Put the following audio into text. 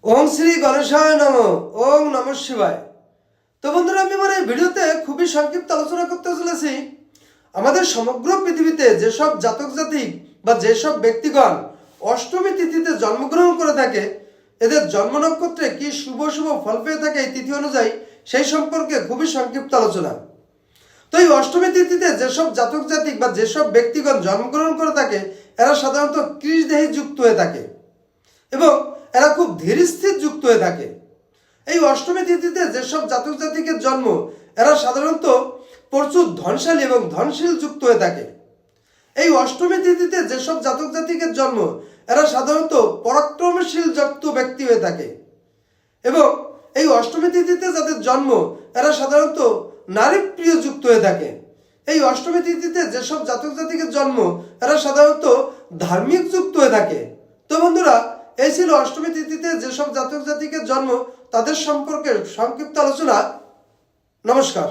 ওম শ্রী গণেশায় নম। ওম নমঃ শিবায়। তো বন্ধুরা, আমি আমার এই ভিডিওতে খুবই সংক্ষিপ্ত আলোচনা করতে চলেছি আমাদের সমগ্র পৃথিবীতে যেসব জাতক জাতিক বা যেসব ব্যক্তিগণ অষ্টমী তিথিতে জন্মগ্রহণ করে থাকে, এদের জন্ম নক্ষত্রে কি শুভ শুভ ফল পেয়ে থাকে এই তিথি অনুযায়ী, সেই সম্পর্কে খুবই সংক্ষিপ্ত আলোচনা। তো এই অষ্টমী তিথিতে যেসব জাতক জাতিক বা যেসব ব্যক্তিগণ জন্মগ্রহণ করে থাকে, এরা সাধারণত কৃষদেহী যুক্ত হয়ে থাকে এবং এরা খুব ধীর স্থির যুক্ত হয়ে থাকে। এই অষ্টমী তিথিতে যেসব জাতক জাতিকের জন্ম, এরা সাধারণত প্রচুর ধনশালী এবং ধনশীল যুক্ত হয়ে থাকে। এই অষ্টমী তিথিতে যেসব জাতক জাতিকের জন্ম, এরা সাধারণত পরাক্রমশীল যুক্ত ব্যক্তি হয়ে থাকে এবং এই অষ্টমী তিথিতে যাদের জন্ম, এরা সাধারণত নারী প্রিয় যুক্ত হয়ে থাকে। এই অষ্টমী তিথিতে যেসব জাতক জাতিকের জন্ম, এরা সাধারণত ধার্মিক যুক্ত হয়ে থাকে। তো বন্ধুরা, এই ছিল অষ্টমী তিথিতে যেসব জাতক জাতিকের জন্ম তাদের সম্পর্কে সংক্ষিপ্ত আলোচনা। নমস্কার।